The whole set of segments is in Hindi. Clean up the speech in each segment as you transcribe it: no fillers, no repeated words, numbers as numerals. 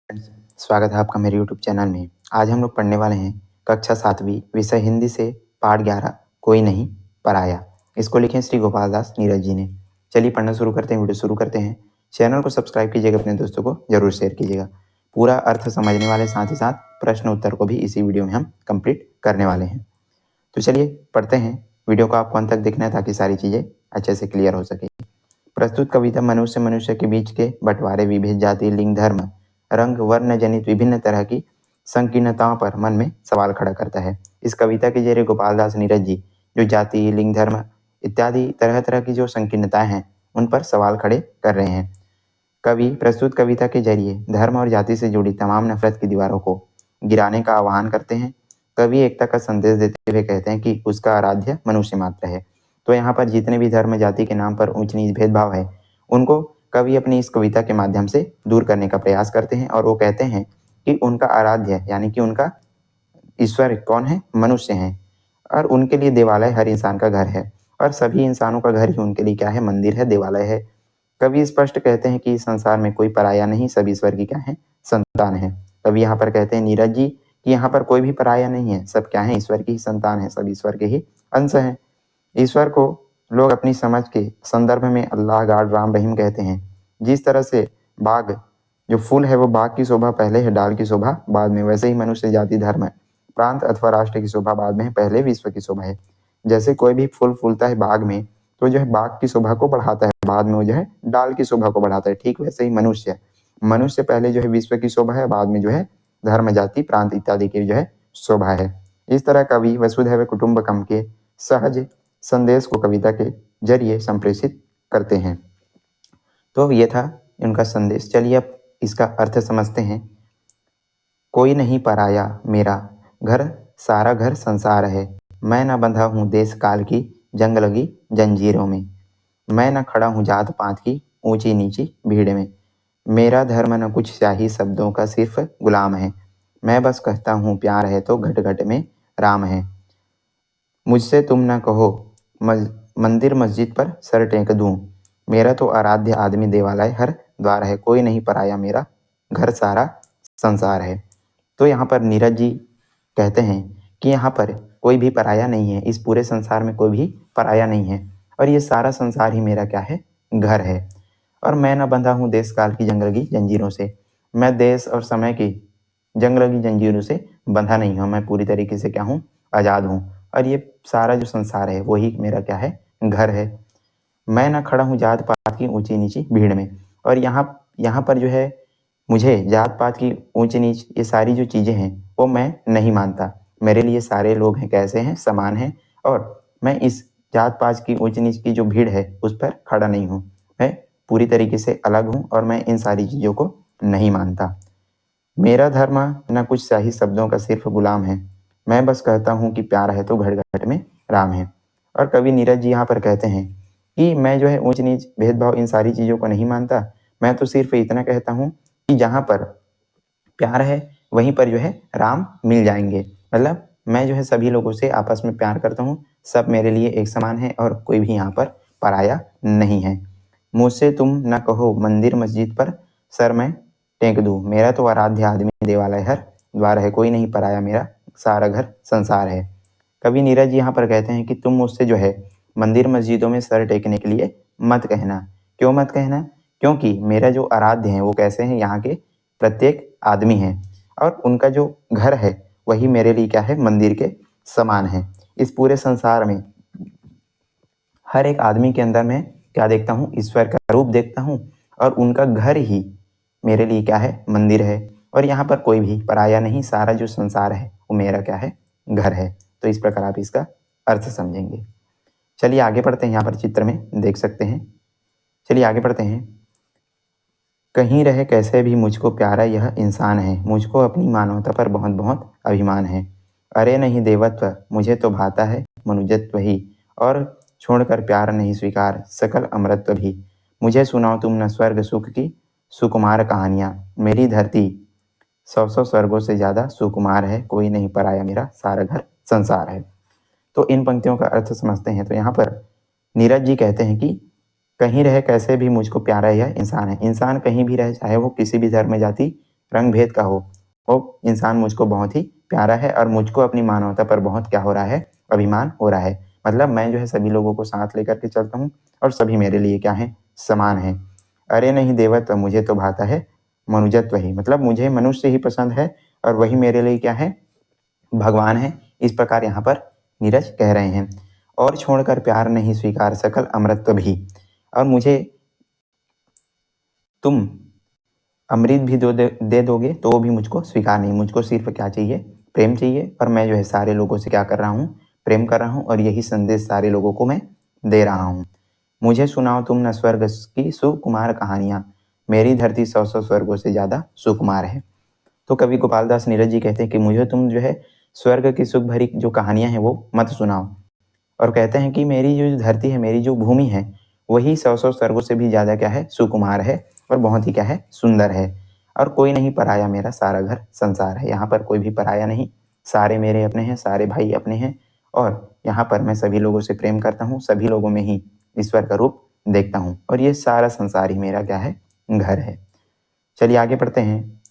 फ्रेंड्स, स्वागत है आपका मेरे यूट्यूब चैनल में। आज हम लोग पढ़ने वाले हैं कक्षा 7वीं विषय हिंदी से पाठ 11 कोई नहीं पराया। इसको लिखे श्री गोपाल दास नीरज जी ने। चलिए पढ़ना शुरू करते हैं, वीडियो शुरू करते हैं। चैनल को सब्सक्राइब कीजिएगा, अपने दोस्तों को जरूर शेयर कीजिएगा। पूरा अर्थ समझने वाले साथ ही साथ प्रश्न उत्तर को भी इसी वीडियो में हम कंप्लीट करने वाले हैं। तो चलिए पढ़ते हैं। वीडियो को आपको अंत तक देखना है ताकि सारी चीज़ें अच्छे से क्लियर हो सके। प्रस्तुत कविता मनुष्य के बीच के बंटवारे, विभेद, जाति, लिंग, धर्म, रंग, वर्ण जनित विभिन्न तरह की संकीर्णताओं पर मन में सवाल खड़ा करता है। इस कविता के जरिए गोपाल दास नीरज जी जो जाति, लिंग, धर्म इत्यादि तरह तरह की जो संकीर्णताएं हैं उन पर सवाल खड़े कर रहे हैं। कवि प्रस्तुत कविता के जरिए धर्म और जाति से जुड़ी तमाम नफरत की दीवारों को गिराने का आह्वान करते हैं। कवि एकता का संदेश देते हुए कहते हैं कि उसका आराध्य मनुष्य मात्र है। तो यहाँ पर जितने भी धर्म जाति के नाम पर ऊंच नीच भेदभाव है उनको कवि अपनी इस कविता के माध्यम से दूर करने का प्रयास करते हैं। और वो कहते हैं कि उनका आराध्य यानी कि उनका ईश्वर कौन है? मनुष्य है। और उनके लिए देवालय हर इंसान का घर है और सभी इंसानों का घर ही उनके लिए क्या है? मंदिर है, देवालय है। कवि स्पष्ट कहते हैं कि इस संसार में कोई पराया नहीं, सभी ईश्वर की क्या है? संतान है। कवि यहाँ पर कहते हैं नीरज जी कि यहाँ पर कोई भी पराया नहीं है, सब क्या है? ईश्वर की ही संतान है, सब ईश्वर के ही अंश हैं। ईश्वर को लोग अपनी समझ के संदर्भ में अल्लाह, गॉड, राम, रहीम कहते हैं। जिस तरह से बाग जो फूल है वो बाग की शोभा पहले है, डाल की शोभा बाद में, वैसे ही मनुष्य जाति, धर्म, प्रांत अथवा राष्ट्र की शोभा बाद में है, पहले विश्व की शोभा है। जैसे कोई भी फूल फूलता है बाग में तो जो है बाग की शोभा को बढ़ाता है, बाद में वो जो है डाल की शोभा को बढ़ाता है। ठीक वैसे ही मनुष्य पहले जो है विश्व की शोभा है, बाद में जो है धर्म, जाति, प्रांत इत्यादि की जो है शोभा है। इस तरह कवि वसुधैव कुटुंबकम के सहज संदेश को कविता के जरिए संप्रेषित करते हैं। तो ये था उनका संदेश। चलिए अब इसका अर्थ समझते हैं। कोई नहीं पराया मेरा घर, सारा घर संसार है। मैं न बंधा हूँ देश काल की जंग लगी जंजीरों में। मैं न खड़ा हूँ जात पात की ऊंची नीची भीड़ में। मेरा धर्म न कुछ शाही शब्दों का सिर्फ गुलाम है। मैं बस कहता हूँ प्यार है तो घट घट में राम है। मुझसे तुम न कहो मंदिर मस्जिद पर सर टेक दूं। मेरा तो आराध्य आदमी देवालय हर द्वार है। कोई नहीं पराया मेरा घर, सारा संसार है। तो यहाँ पर नीरज जी कहते हैं कि यहाँ पर कोई भी पराया नहीं है, इस पूरे संसार में कोई भी पराया नहीं है और ये सारा संसार ही मेरा क्या है? घर है। और मैं न बंधा हूँ देश काल की जंग लगी जंजीरों से। मैं देश और समय की जंग लगी जंजीरों से बंधा नहीं हूँ, मैं पूरी तरीके से क्या हूँ? आज़ाद हूँ। और ये सारा जो संसार है वही मेरा क्या है? घर है। मैं न खड़ा हूँ जात पात की ऊंची नीची भीड़ में। और यहाँ पर जो है मुझे जात पात की ऊंच नीच ये सारी जो चीज़ें हैं वो मैं नहीं मानता। मेरे लिए सारे लोग हैं कैसे हैं? समान हैं। और मैं इस जात पात की ऊंच नीच की जो भीड़ है उस पर खड़ा नहीं हूँ। मैं पूरी तरीके से अलग हूँ और मैं इन सारी चीज़ों को नहीं मानता। मेरा धर्म न कुछ शाही शब्दों का सिर्फ गुलाम है। मैं बस कहता हूँ कि प्यार है तो घट घट में राम है। और कवि नीरज जी यहाँ पर कहते हैं कि मैं जो है ऊंच नीच भेदभाव इन सारी चीज़ों को नहीं मानता। मैं तो सिर्फ इतना कहता हूँ कि जहाँ पर प्यार है वहीं पर जो है राम मिल जाएंगे। मतलब मैं जो है सभी लोगों से आपस में प्यार करता हूँ, सब मेरे लिए एक समान है और कोई भी यहाँ पर पराया नहीं है। मुझसे तुम न कहो मंदिर मस्जिद पर सर मैं टेक दूं। मेरा तो आराध्य आदमी देवालय हर द्वार है। कोई नहीं पराया मेरा सारा घर संसार है। कवि नीरज जी यहाँ पर कहते हैं कि तुम मुझसे जो है मंदिर मस्जिदों में सर टेकने के लिए मत कहना। क्यों मत कहना? क्योंकि मेरा जो आराध्य है वो कैसे हैं? यहाँ के प्रत्येक आदमी हैं और उनका जो घर है वही मेरे लिए क्या है? मंदिर के समान है। इस पूरे संसार में हर एक आदमी के अंदर मैं क्या देखता हूँ? ईश्वर का रूप देखता हूँ और उनका घर ही मेरे लिए क्या है? मंदिर है। और यहाँ पर कोई भी पराया नहीं, सारा जो संसार है वो मेरा क्या है? घर है। तो इस प्रकार आप इसका अर्थ समझेंगे। चलिए आगे पढ़ते हैं। यहाँ पर चित्र में देख सकते हैं। चलिए आगे पढ़ते हैं। कहीं रहे कैसे भी मुझको प्यारा यह इंसान है। मुझको अपनी मानवता पर बहुत बहुत अभिमान है। अरे नहीं देवत्व मुझे तो भाता है मनुजत्व ही। और छोड़कर प्यार नहीं स्वीकार सकल अमृतत्व भी। मुझे सुनाओ तुम न स्वर्ग सुख की सुकुमार कहानियाँ। मेरी धरती 100 स्वर्गों से ज़्यादा सुकुमार है। कोई नहीं पराया मेरा सारा घर संसार है। तो इन पंक्तियों का अर्थ समझते हैं। तो यहाँ पर नीरज जी कहते हैं कि कहीं रहे कैसे भी मुझको प्यारा यह इंसान है। इंसान कहीं भी रहे, चाहे वो किसी भी धर्म, जाति, रंग भेद का हो, वो इंसान मुझको बहुत ही प्यारा है और मुझको अपनी मानवता पर बहुत क्या हो रहा है, अभिमान हो रहा है। मतलब मैं जो है सभी लोगों को साथ लेकर के चलता हूँ और सभी मेरे लिए क्या है, समान है। अरे नहीं देवत्व मुझे तो भाता है मनुजत्व ही, मतलब मुझे मनुष्य ही पसंद है और वही मेरे लिए क्या है, भगवान है। इस प्रकार यहाँ पर नीरज कह रहे हैं। और छोड़कर प्यार नहीं स्वीकार सकल अमृतत्व भी, और मुझे तुम अमृत भी दे दोगे तो वो भी मुझको स्वीकार नहीं। मुझको सिर्फ क्या चाहिए, प्रेम चाहिए। और मैं जो है सारे लोगों से क्या कर रहा हूँ, प्रेम कर रहा हूँ और यही संदेश सारे लोगों को मैं दे रहा हूँ। मुझे सुनाओ तुम न स्वर्ग की सुकुमार कहानियाँ, मेरी धरती 100 स्वर्गों से ज़्यादा सुकुमार है। तो कवि गोपाल दास नीरज जी कहते हैं कि मुझे तुम जो है स्वर्ग की सुख भरी जो कहानियाँ हैं वो मत सुनाओ, और कहते हैं कि मेरी जो धरती है, मेरी जो भूमि है, वही 100 स्वर्गों से भी ज़्यादा क्या है, सुकुमार है और बहुत ही क्या है, सुंदर है। और कोई नहीं पराया, मेरा सारा घर संसार है। यहाँ पर कोई भी पराया नहीं, सारे मेरे अपने हैं, सारे भाई अपने हैं। और यहाँ पर मैं सभी लोगों से प्रेम करता हूँ, सभी लोगों में ही ईश्वर का रूप देखता हूँ और ये सारा संसार ही मेरा क्या है, घर है। चलिए आगे पढ़ते हैं।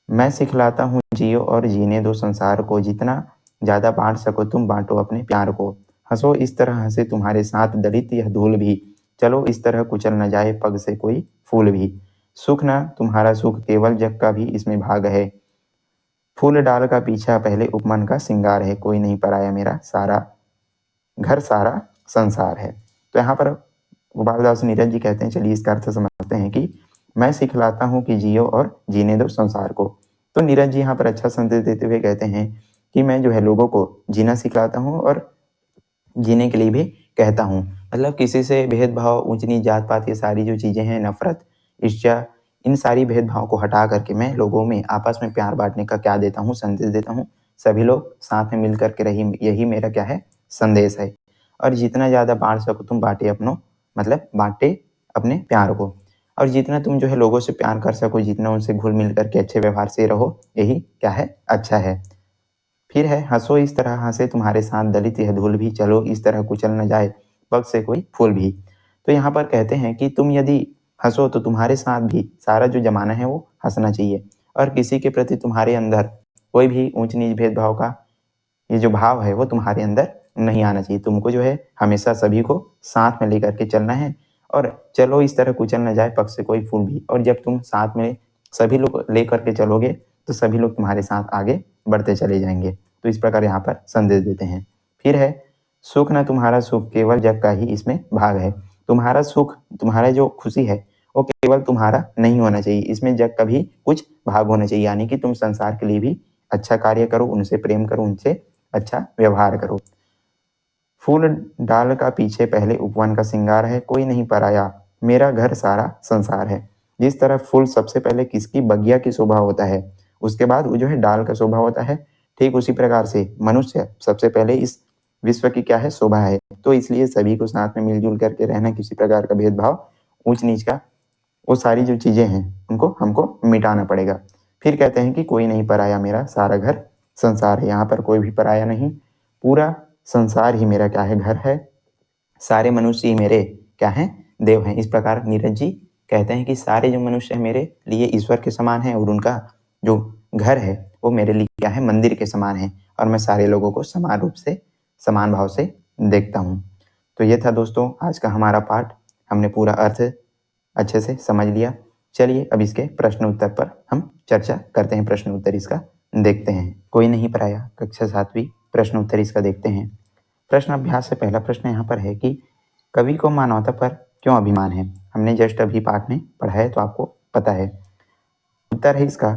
मैं सिखलाता हूँ जियो और जीने दो संसार को, जितना ज़्यादा बांट सको तुम बांटो अपने प्यार को। हंसो इस तरह हंसे तुम्हारे साथ दलित यह धूल भी, चलो इस तरह कुचल न जाए पग से कोई फूल भी। सुख न तुम्हारा सुख केवल जग का भी इसमें भाग है, फूल डाल का पीछा पहले उपमन का सिंगार है। कोई नहीं पराया, मेरा सारा घर सारा संसार है। तो यहाँ पर गोपालदास नीरज जी कहते हैं, चलिए इसका अर्थ समझते हैं कि मैं सिखलाता हूँ कि जियो और जीने दो संसार को। तो नीरज जी यहाँ पर अच्छा संदेश देते हुए कहते हैं कि मैं जो है लोगों को जीना सिखलाता हूँ और जीने के लिए भी कहता हूँ। मतलब किसी से भेदभाव, ऊंच नीच, जात पात, ये सारी जो चीज़ें हैं, नफरत, ईर्ष्या, इन सारी भेदभाव को हटा करके मैं लोगों में आपस में प्यार बांटने का क्या देता हूँ, संदेश देता हूँ। सभी लोग साथ में मिल करके रही, यही मेरा क्या है, संदेश है। और जितना ज़्यादा बांट सको तुम बांटे अपनों, मतलब बांटे अपने प्यार को। और जितना तुम जो है लोगों से प्यार कर सको, जितना उनसे घुल मिल करके अच्छे व्यवहार से रहो, यही क्या है, अच्छा है। फिर है हंसो इस तरह हंसे तुम्हारे साथ दलित यह धूल भी, चलो इस तरह कुचल न जाए पग से कोई फूल भी। तो यहाँ पर कहते हैं कि तुम यदि हंसो तो तुम्हारे साथ भी सारा जो जमाना है वो हंसना चाहिए, और किसी के प्रति तुम्हारे अंदर कोई भी ऊंच नीच भेदभाव का ये जो भाव है वो तुम्हारे अंदर नहीं आना चाहिए। तुमको जो है हमेशा सभी को साथ में लेकर के चलना है, और चलो इस तरह कुचल न जाए पग से कोई फूल भी। और जब तुम साथ में सभी लोग लेकर के चलोगे तो सभी लोग तुम्हारे साथ आगे बढ़ते चले जाएंगे। तो इस प्रकार यहाँ पर संदेश देते हैं। फिर है सुख न तुम्हारा सुख केवल जग का ही इसमें भाग है। तुम्हारा सुख, तुम्हारा जो खुशी है वो केवल तुम्हारा नहीं होना चाहिए, इसमें जग का भी कुछ भाग होना चाहिए। यानी कि तुम संसार के लिए भी अच्छा कार्य करो, उनसे प्रेम करो, उनसे अच्छा व्यवहार करो। फूल डाल का पीछे पहले उपवन का सिंगार है, कोई नहीं पराया, मेरा घर सारा संसार है। जिस तरह फूल सबसे पहले किसकी, बगिया की शोभा होता है, उसके बाद वो जो है डाल का शोभा होता है, ठीक उसी प्रकार से मनुष्य सबसे पहले इस विश्व की क्या है, शोभा है। तो इसलिए सभी को साथ में मिलजुल करके रहना, किसी प्रकार का भेदभाव, ऊंच नीच का, वो सारी जो चीजें हैं उनको हमको मिटाना पड़ेगा। फिर कहते हैं कि कोई नहीं पराया, मेरा सारा घर संसार है। यहाँ पर कोई भी पराया नहीं, पूरा संसार ही मेरा क्या है, घर है। सारे मनुष्य ही मेरे क्या हैं, देव हैं। इस प्रकार नीरज जी कहते हैं कि सारे जो मनुष्य है मेरे लिए ईश्वर के समान है, और उनका जो घर है वो मेरे लिए क्या है, मंदिर के समान है। और मैं सारे लोगों को समान रूप से, समान भाव से देखता हूँ। तो ये था दोस्तों आज का हमारा पाठ। हमने पूरा अर्थ अच्छे से समझ लिया। चलिए अब इसके प्रश्न उत्तर पर हम चर्चा करते हैं। प्रश्न उत्तर इसका देखते हैं। कोई नहीं पराया, कक्षा 7वीं, प्रश्न उत्तर इसका देखते हैं। प्रश्न अभ्यास से पहला प्रश्न यहाँ पर है कि कवि को मानवता पर क्यों अभिमान है। हमने जस्ट अभी पाठ में पढ़ा है तो आपको पता है। उत्तर है इसका,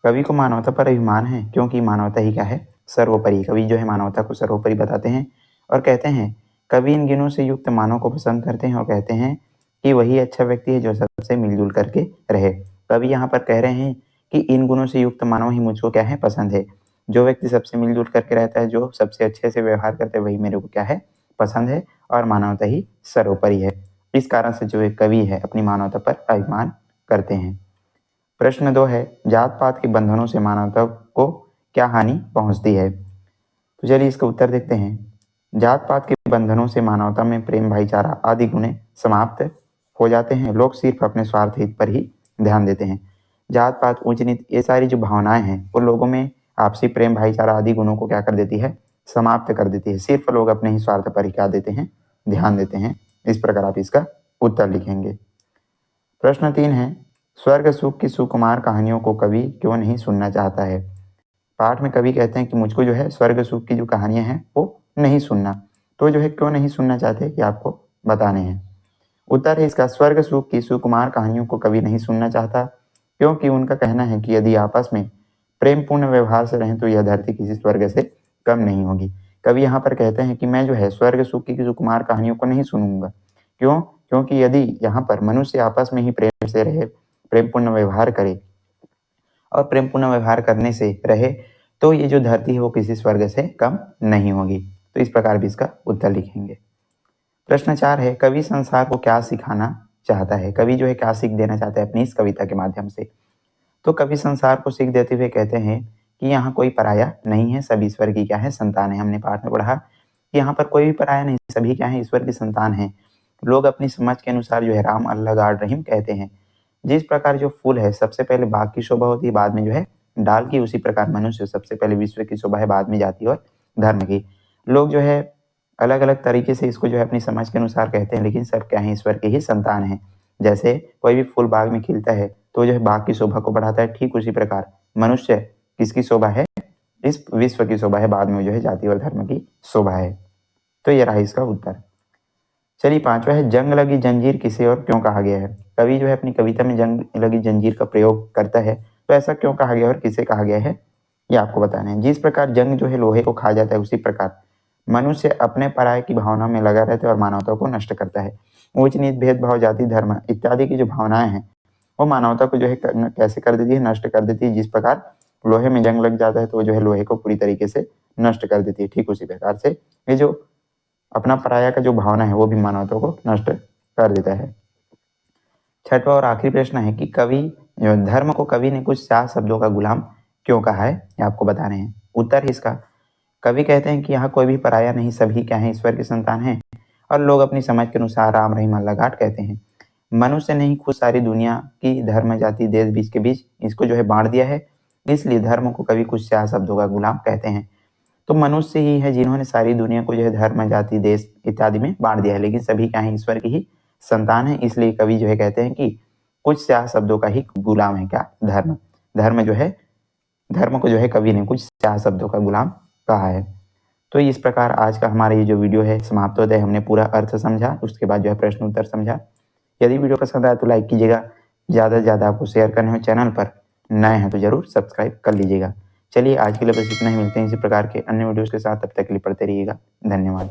कवि को मानवता पर अभिमान है क्योंकि मानवता ही क्या है, सर्वोपरि। कवि जो है मानवता को सर्वोपरि बताते हैं और कहते हैं कवि इन गुणों से युक्त मानव को पसंद करते हैं और कहते हैं कि वही अच्छा व्यक्ति है जो सबसे मिलजुल करके रहे। कवि यहाँ पर कह रहे हैं कि इन गुणों से युक्त मानव ही मुझको क्या है, पसंद है। जो व्यक्ति सबसे मिलजुल करके रहता है, जो सबसे अच्छे से व्यवहार करता है, वही मेरे को क्या है, पसंद है। और मानवता ही सर्वोपरि है। इस कारण से जो एक कवि है अपनी मानवता पर अभिमान करते हैं। प्रश्न 2 है, जात पात के बंधनों से मानवता को क्या हानि पहुंचती है। तो चलिए इसका उत्तर देखते हैं। जात पात के बंधनों से मानवता में प्रेम, भाईचारा आदि गुण समाप्त हो जाते हैं। लोग सिर्फ अपने स्वार्थ हित पर ही ध्यान देते हैं। जात पात, ऊंच नीच, ये सारी जो भावनाएं हैं वो लोगों में आपसी प्रेम, भाईचारा आदि गुणों को क्या कर देती है, समाप्त कर देती है। सिर्फ लोग अपने ही स्वार्थ पर ही क्या देते हैं, ध्यान देते हैं। इस प्रकार आप इसका उत्तर लिखेंगे। प्रश्न 3 है, स्वर्ग सुख की सुकुमार कहानियों को कवि क्यों नहीं सुनना चाहता है। पाठ में कवि कहते हैं कि मुझको जो है स्वर्ग सुख की जो कहानियां हैं वो नहीं सुनना, तो जो है क्यों नहीं सुनना चाहते ये आपको बताने हैं। उत्तर है इसका, स्वर्ग सुख की सुकुमार कहानियों को कवि नहीं सुनना चाहता क्योंकि उनका कहना है कि यदि आपस में प्रेमपूर्ण व्यवहार से रहें तो यह धरती किसी स्वर्ग से कम नहीं होगी। कवि यहाँ पर कहते हैं कि मैं जो है स्वर्ग सुख की सुकुमार कहानियों को नहीं सुनूंगा। क्यों? क्योंकि यदि यहाँ पर मनुष्य आपस में ही प्रेम से रहे, प्रेमपूर्ण व्यवहार करे और प्रेमपूर्ण व्यवहार करने से रहे तो ये जो धरती है वो किसी स्वर्ग से कम नहीं होगी। तो इस प्रकार भी इसका उत्तर लिखेंगे। प्रश्न 4 है, कवि संसार को क्या सिखाना चाहता है। कवि जो है क्या सीख देना चाहता है अपनी इस कविता के माध्यम से। तो कवि संसार को सीख देते हुए कहते हैं कि यहाँ कोई पराया नहीं है, सभी ईश्वर की क्या है, संतान है। हमने पाठ में पढ़ा कि यहाँ पर कोई भी पराया नहीं, सभी क्या है, ईश्वर की संतान है। लोग अपनी समझ के अनुसार जो है राम, अल्लाह, गॉड, रहीम कहते हैं। जिस प्रकार जो फूल है सबसे पहले बाग की शोभा होती है, बाद में जो है डाल की, उसी प्रकार मनुष्य सबसे पहले विश्व की शोभा है, बाद में जाति और धर्म की। लोग जो है अलग अलग तरीके से इसको जो है अपनी समझ के अनुसार कहते हैं, लेकिन सब क्या है, ईश्वर के ही संतान है। जैसे कोई भी फूल बाग में खिलता है तो जो है बाग की शोभा को बढ़ाता है, ठीक उसी प्रकार मनुष्य किसकी शोभा है, इस विश्व की शोभा है, बाद में जो है जाति और धर्म की शोभा है। तो ये रहा इसका उत्तर। चलिए 5वां है, जंग लगी जंजीर किसे और क्यों कहा गया है। कवि जो है अपनी कविता में जंग लगी जंजीर का प्रयोग करता है, तो ऐसा क्यों कहा गया और किसे कहा गया है ये आपको बताना है। जिस प्रकार जंग जो है लोहे को खा जाता है, उसी प्रकार मनुष्य अपने पराये की भावना में लगा रहता है और मानवता को नष्ट करता है। ऊंच नीच, भेदभाव, जाति, धर्म इत्यादि की जो भावनाएं हैं वो मानवता को जो है कैसे कर देती है, नष्ट कर देती है। जिस प्रकार लोहे में जंग लग जाता है तो जो है लोहे को पूरी तरीके से नष्ट कर देती है, ठीक उसी प्रकार से ये जो अपना पराया का जो भावना है वो भी मानवता को नष्ट कर देता है। 6वां और आखिरी प्रश्न है कि कवि धर्म को कवि ने कुछ 4 शब्दों का गुलाम क्यों कहा है, ये आपको बताने हैं। उत्तर है इसका, कवि कहते हैं कि यहाँ कोई भी पराया नहीं, सभी क्या है, ईश्वर की संतान है और लोग अपनी समझ के अनुसार राम, रहीम, अल्लाह, गॉड कहते हैं। मनुष्य ने ही खुद सारी दुनिया की धर्म, जाति, देश बीच के बीच इसको जो है बांट दिया है, इसलिए धर्म को कवि कुछ 4 शब्दों का गुलाम कहते हैं। तो मनुष्य ही है जिन्होंने सारी दुनिया को जो है धर्म, जाति, देश इत्यादि में बांट दिया है, लेकिन सभी क्या है, ईश्वर की ही संतान है। इसलिए कवि जो है कहते हैं कि कुछ 4 शब्दों का ही गुलाम है क्या, धर्म। धर्म जो है, धर्म को जो है कवि ने कुछ 4 शब्दों का गुलाम कहा है। तो इस प्रकार आज का हमारा ये जो वीडियो है समाप्त होता है। हमने पूरा अर्थ समझा, उसके बाद जो है प्रश्न उत्तर समझा। यदि वीडियो पसंद आया तो लाइक कीजिएगा, ज़्यादा से ज़्यादा आपको शेयर करने हो, चैनल पर नए हैं तो जरूर सब्सक्राइब कर लीजिएगा। चलिए आज के लिए बस इतना ही, मिलते हैं इसी प्रकार के अन्य वीडियोज़ के साथ, तब तक के लिए पढ़ते रहिएगा। धन्यवाद।